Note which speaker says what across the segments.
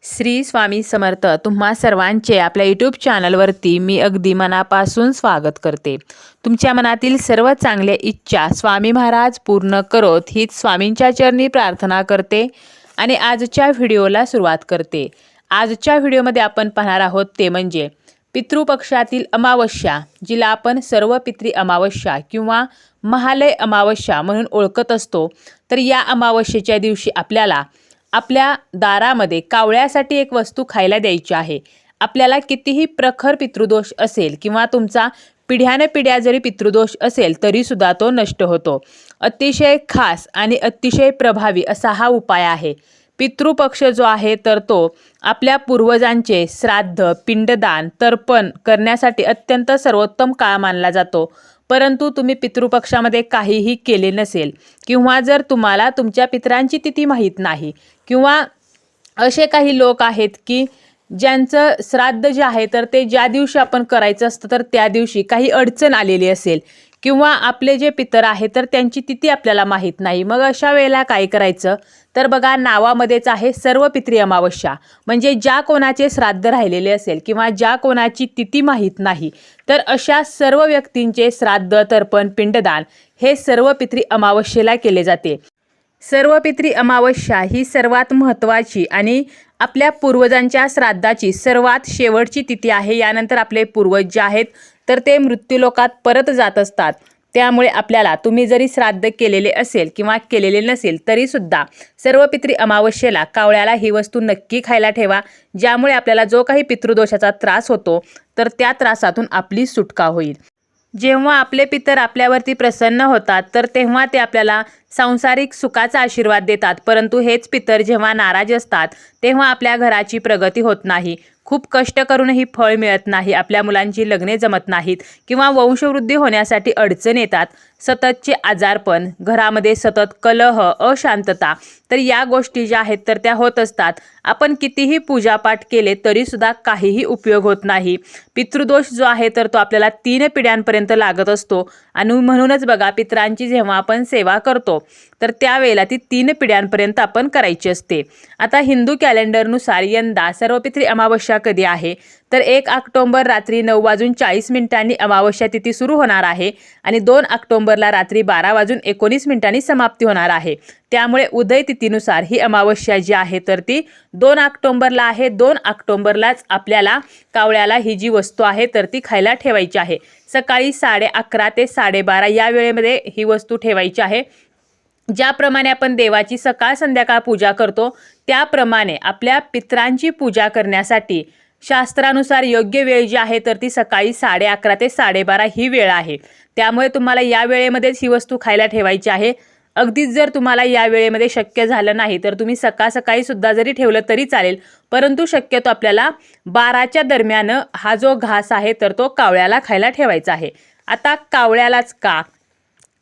Speaker 1: श्री स्वामी समर्थ तुम्हा सर्वांचे आपल्या यूट्यूब चॅनलवरती मी अगदी मनापासून स्वागत करते। तुमच्या मनातील सर्व चांगल्या इच्छा स्वामी महाराज पूर्ण करोत हीच स्वामींच्या चरणी प्रार्थना करते आणि आजच्या व्हिडिओला सुरुवात करते। आजच्या व्हिडिओमध्ये आपण पाहणार आहोत ते म्हणजे पितृपक्षातील अमावस्या, जिला आपण सर्व पितृ अमावस्या किंवा महालय अमावस्या म्हणून ओळखत असतो। तर या अमावस्येच्या दिवशी आपल्याला आपल्या दारामध्ये कावळ्यासाठी एक वस्तू खायला द्यायची आहे। आपल्याला कितीही प्रखर पितृदोष असेल किंवा तुमचा पिढ्याने पिढ्या जरी पितृदोष असेल तरी सुद्धा तो नष्ट होतो। अतिशय खास आणि अतिशय प्रभावी असा हा उपाय आहे। पितृपक्ष जो आहे तर तो आपल्या पूर्वजांचे श्राद्ध, पिंडदान, तर्पण करण्यासाठी अत्यंत सर्वोत्तम काळ मानला जातो। परंतु तुम्ही पितृपक्षामध्ये काहीही केले नसेल किंवा जर तुम्हाला तुमच्या पितरांची तिथी माहीत नाही किंवा असे काही लोक आहेत की ज्यांचं श्राद्ध जे आहे तर ते ज्या दिवशी आपण करायचं असतं तर त्या दिवशी काही अडचण आलेली असेल किंवा आपले जे पितर आहे तर त्यांची तिथी आपल्याला माहीत नाही, मग अशा वेळेला काय करायचं तर बघा, नावामध्येच आहे सर्व पितृ अमावस्या, म्हणजे ज्या कोणाचे श्राद्ध राहिलेले असेल किंवा ज्या कोणाची तिथी माहीत नाही तर अशा सर्व व्यक्तींचे श्राद्ध, तर्पण, पिंडदान हे सर्व पितृ अमावस्येला केले जाते। सर्व पितृ अमावस्या ही सर्वात महत्त्वाची आणि आपल्या पूर्वजांच्या श्राद्धाची सर्वात शेवटची तिथी आहे। यानंतर आपले पूर्वज जे आहेत तर ते मृत्यूलोकात परत जात असतात। त्यामुळे आपल्याला तुम्ही जरी श्राद्ध केलेले असेल किंवा केलेले नसेल तरी सुद्धा सर्व पितृ अमावस्येला कावळ्याला ही वस्तू नक्की खायला ठेवा, ज्यामुळे आपल्याला जो काही पितृदोषाचा त्रास होतो तर त्या त्रासातून आपली सुटका होईल। जेव्हा आपले पितर आपल्यावरती प्रसन्न होतात तर तेव्हा ते आपल्याला सांसारिक सुखाचा आशीर्वाद देतात, परंतु हेच पितर जेव्हा नाराज असतात तेव्हा आपल्या घराची प्रगती होत नाही, खूप कष्ट करूनही फळ मिळत नाही, आपल्या मुलांची लग्ने जमत नाहीत किंवा वंशवृद्धी होण्यासाठी अडचण येतात, सततचे आजारपण, घरामध्ये सतत कलह, अशांतता, तर या गोष्टी ज्या आहेत तर त्या होत असतात। आपण कितीही पूजापाठ केले तरी सुद्धा काहीही उपयोग होत नाही। पितृदोष जो आहे तर तो आपल्याला 3 पिढ्यांपर्यंत लागत असतो आणि म्हणूनच बघा, पितरांची जेव्हा आपण सेवा करतो तर त्यावेळेला ती 3 पिढ्यांपर्यंत आपण करायची असते। आता हिंदू कॅलेंडरनुसार यंदा सर्व पितृ अमावस्या कधी आहे तर 1 ऑक्टोबर रात्री 9:40 अमावस्या तिथी सुरू होणार आहे आणि 2 ऑक्टोबरला रात्री 12:19 समाप्ती होणार आहे। त्यामुळे उदय तिथीनुसार ही अमावस्या जी आहे तर ती 2 ऑक्टोबरला आहे। 2 ऑक्टोबरलाच आपल्याला कावळ्याला ही जी वस्तू आहे तर ती खायला ठेवायची आहे। सकाळी 11:30 ते 12:30 या वेळेमध्ये ही वस्तू ठेवायची आहे। ज्याप्रमाणे आपण देवाची सकाळ संध्याकाळ पूजा करतो त्याप्रमाणे आपल्या पितरांची पूजा करण्यासाठी शास्त्रानुसार योग्य वेळ जी आहे तर ती सकाळी 11:30 ते 12:30 ही वेळ आहे। त्यामुळे तुम्हाला या वेळेमध्येच ही वस्तू खायला ठेवायची आहे। अगदीच जर तुम्हाला या वेळेमध्ये शक्य झालं नाही तर तुम्ही सकाळी सुद्धा जरी ठेवलं तरी चालेल, परंतु शक्यतो आपल्याला 12च्या दरम्यान हा जो घास आहे तर तो कावळ्याला खायला ठेवायचा आहे। आता कावळ्यालाच का,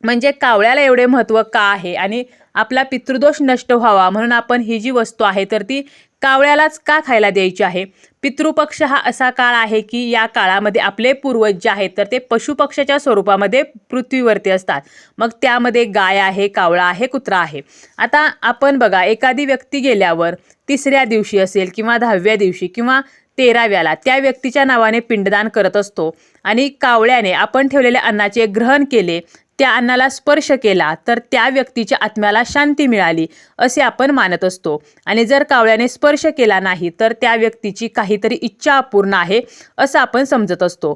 Speaker 1: म्हणजे कावळ्याला एवढे महत्त्व का आहे आणि आपला पितृदोष नष्ट व्हावा म्हणून आपण ही जी वस्तू आहे तर ती कावळ्यालाच का खायला द्यायची आहे। पितृपक्ष हा असा काळ आहे की या काळामध्ये आपले पूर्वज जे आहेत तर ते पशुपक्षाच्या स्वरूपामध्ये पृथ्वीवरती असतात, मग त्यामध्ये गाय आहे, कावळा आहे, कुत्रा आहे। आता आपण बघा, एखादी व्यक्ती गेल्यावर 3ऱ्या दिवशी असेल किंवा 10व्या दिवशी किंवा 13व्याला त्या व्यक्तीच्या नावाने पिंडदान करत असतो आणि कावळ्याने आपण ठेवलेल्या अन्नाचे ग्रहण केले, त्या अन्नाला स्पर्श केला तर त्या व्यक्तीच्या आत्म्याला शांती मिळाली असे आपण मानत असतो। आणि जर कावळ्याने स्पर्श केला नाही तर त्या व्यक्तीची काहीतरी इच्छा अपूर्ण आहे असं आपण समजत असतो।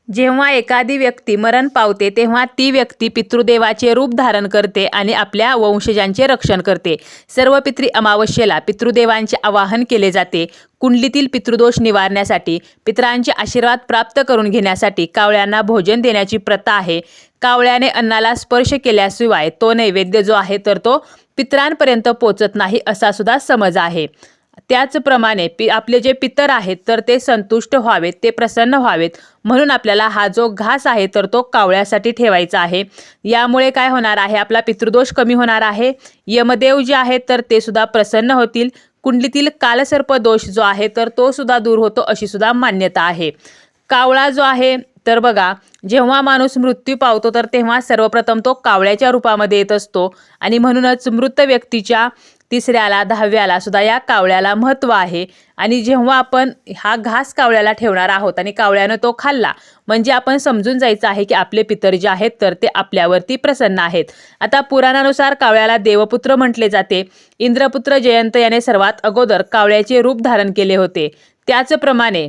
Speaker 1: जेव्हा एखादी व्यक्ती मरण पावते तेव्हा ती व्यक्ती पितृदेवाचे रूप धारण करते आणि आपल्या वंशजांचे रक्षण करते। सर्व पितृ अमावस्येला पितृदेवांचे आवाहन केले जाते। कुंडलीतील पितृदोष निवारण्यासाठी, पितरांचे आशीर्वाद प्राप्त करून घेण्यासाठी कावळ्यांना भोजन देण्याची प्रथा आहे। कावळ्याने अन्नाला स्पर्श केल्याशिवाय तो नैवेद्य जो आहे तर तो पितरांपर्यंत पोचत नाही असा सुद्धा समज आहे। त्याचप्रमाणे आपले जे पितर आहेत तर ते संतुष्ट व्हावेत, ते प्रसन्न व्हावेत म्हणून आपल्याला हा जो घास आहे तर तो कावळ्यासाठी ठेवायचा आहे। यामुळे काय होणार आहे, आपला पितृदोष कमी होणार आहे। यमदेव जे आहेत तर ते सुद्धा प्रसन्न होतील। कुंडलीतील कालसर्प दोष जो आहे तर तो सुद्धा दूर होतो अशी सुद्धा मान्यता आहे। कावळा जो आहे तर बघा, जेव्हा माणूस मृत्यू पावतो तर तेव्हा सर्वप्रथम तो कावळ्याच्या रूपामध्ये येत असतो आणि म्हणूनच मृत व्यक्तीच्या तिसऱ्याला 10व्याला सुद्धा या कावळ्याला महत्त्व आहे. आणि जेव्हा आपण हा घास कावळ्याला ठेवणार आहोत आणि कावळ्यानं तो खाल्ला म्हणजे आपण समजून जायचं आहे की आपले पितर जे आहेत तर ते आपल्यावरती प्रसन्न आहेत. आता पुराणानुसार कावळ्याला देवपुत्र म्हटले जाते. इंद्रपुत्र जयंत याने सर्वात अगोदर कावळ्याचे रूप धारण केले होते. त्याचप्रमाणे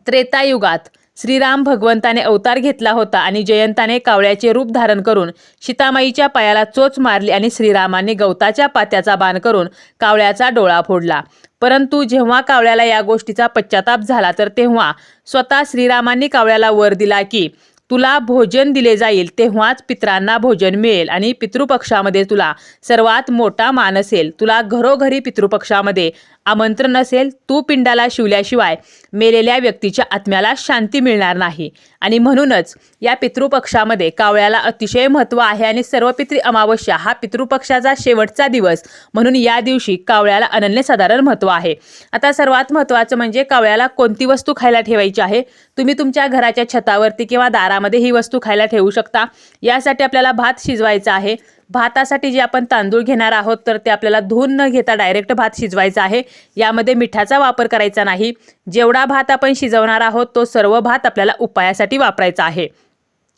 Speaker 1: त्रेतायुगात श्रीराम भगवंताने अवतार घेतला होता आणि जयंताने कावळ्याचे रूप धारण करून सीतामाईच्या पायाला चोच मारली आणि श्रीरामाने गवताच्या पात्याचा बाण करून कावळ्याचा डोळा फोडला. परंतु जेव्हा कावळ्याला या गोष्टीचा पश्चाताप झाला तर तेव्हा स्वतः श्रीरामांनी कावळ्याला वर दिला की तुला भोजन दिले जाईल तेव्हाच पितरांना भोजन मिळेल आणि पितृपक्षामध्ये तुला सर्वात मोठा मान असेल. तुला घरोघरी पितृपक्षामध्ये आमंत्रण नसेल. तू पिंडाला शिवल्याशिवाय मेलेल्या व्यक्तीच्या आत्म्याला शांती मिळणार नाही. आणि म्हणूनच या पितृपक्षामध्ये कावळ्याला अतिशय महत्त्व आहे आणि सर्वपित्री अमावस्या हा पितृपक्षाचा शेवटचा दिवस म्हणून या दिवशी कावळ्याला अनन्यसाधारण महत्त्व आहे. आता सर्वात महत्त्वाचं म्हणजे कावळ्याला कोणती वस्तू खायला ठेवायची आहे. तुम्ही तुमच्या घराच्या छतावरती किंवा दारामध्ये ही वस्तू खायला ठेवू शकता. यासाठी आपल्याला भात शिजवायचा आहे. भातासाठी जे आपण तांदूळ घेणार आहोत तर ते आपल्याला धुवून न घेता डायरेक्ट भात शिजवायचा आहे. यामध्ये मिठाचा वापर करायचा नाही. जेवढा भात आपण शिजवणार आहोत तो सर्व भात आपल्याला उपायासाठी वापरायचा आहे.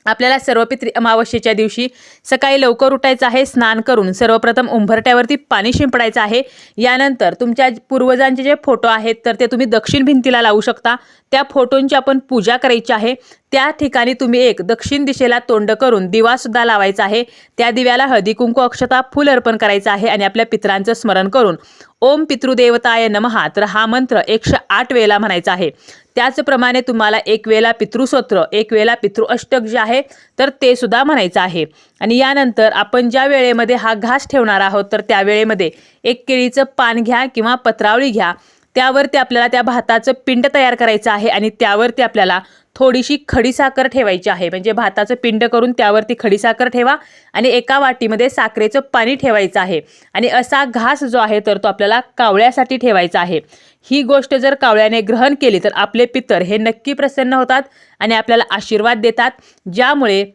Speaker 1: आपल्याला सर्वपित्री अमावस्येच्या दिवशी सकाळी लवकर उठायचं आहे. स्नान करून सर्वप्रथम उंबरट्यावरती पाणी शिंपडायचं आहे. यानंतर तुमच्या पूर्वजांचे जे फोटो आहेत तर ते तुम्ही दक्षिण भिंतीला लावू शकता. त्या फोटोंची आपण पूजा करायची आहे. त्या ठिकाणी तुम्ही एक दक्षिण दिशेला तोंड करून दिवा सुद्धा लावायचा आहे. त्या दिव्याला हळदी कुंकू अक्षता फूल अर्पण करायचं आहे आणि आपल्या पितरांचं स्मरण करून ओम पितृदेवताय नमः तर हा मंत्र 108 वेळेला म्हणायचा आहे. त्याचप्रमाणे तुम्हाला एक वेळेला पितृस्तोत्र एक वेळेला पितृअष्टक जे आहे तर ते सुद्धा म्हणायचं आहे. आणि यानंतर आपण ज्या वेळेमध्ये हा घास ठेवणार आहोत तर त्या वेळेमध्ये एक केळीचं पान घ्या किंवा पत्रावळी घ्या. त्यावरती आपल्याला त्या भाताचं पिंड तयार करायचं आहे आणि त्यावरती आपल्याला थोडीशी खडीसाखर ठेवायची आहे. म्हणजे भाताचं पिंड करून त्यावरती खडीसाखर ठेवा आणि एका वाटीमध्ये साखरेचं पाणी ठेवायचं आहे. आणि असा घास जो आहे तर तो आपल्याला कावळ्यासाठी ठेवायचा आहे. ही गोष्ट जर कावळ्याने ग्रहण केली तर आपले पितर हे नक्की प्रसन्न होतात आणि आपल्याला आशीर्वाद देतात. ज्यामुळे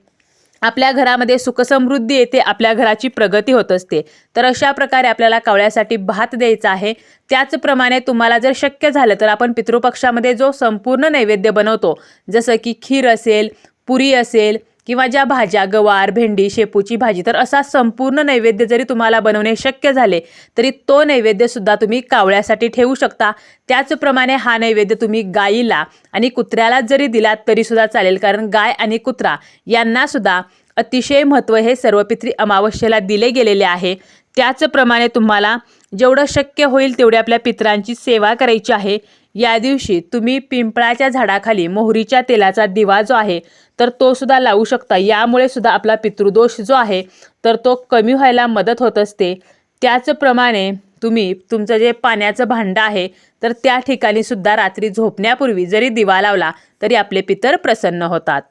Speaker 1: आपल्या घरामध्ये सुखसमृद्धी येते. आपल्या घराची प्रगती होत असते. तर अशा प्रकारे आपल्याला कावळ्यासाठी भात द्यायचा आहे. त्याचप्रमाणे तुम्हाला जर शक्य झालं तर आपण पितृपक्षामध्ये जो संपूर्ण नैवेद्य बनवतो जसं की खीर असेल पुरी असेल किंवा ज्या भाज्या गवार भेंडी शेपूची भाजी तर असा संपूर्ण नैवेद्य जरी तुम्हाला बनवणे शक्य झाले तरी तो नैवेद्य सुद्धा तुम्ही कावळ्यासाठी ठेवू शकता. त्याचप्रमाणे हा नैवेद्य तुम्ही गाईला आणि कुत्र्याला जरी दिलात तरी सुद्धा चालेल. कारण गाय आणि कुत्रा यांना सुद्धा अतिशय महत्त्व हे सर्वपित्री अमावस्येला दिले गेलेले आहे. त्याचप्रमाणे तुम्हाला जेवढं शक्य होईल तेवढे आपल्या पितरांची सेवा करायची आहे. या दिवशी तुम्ही पिंपळाच्या झाडाखाली मोहरीच्या तेलाचा दिवा जो आहे तर तो सुद्धा लावू शकता. यामुळे सुद्धा आपला पितृदोष जो आहे तर तो कमी व्हायला मदत होत असते. त्याचप्रमाणे तुम्ही तुमचं जे पाण्याचं भांडं आहे तर त्या ठिकाणी सुद्धा रात्री झोपण्यापूर्वी जरी दिवा लावला तरी आपले पितर प्रसन्न होतात.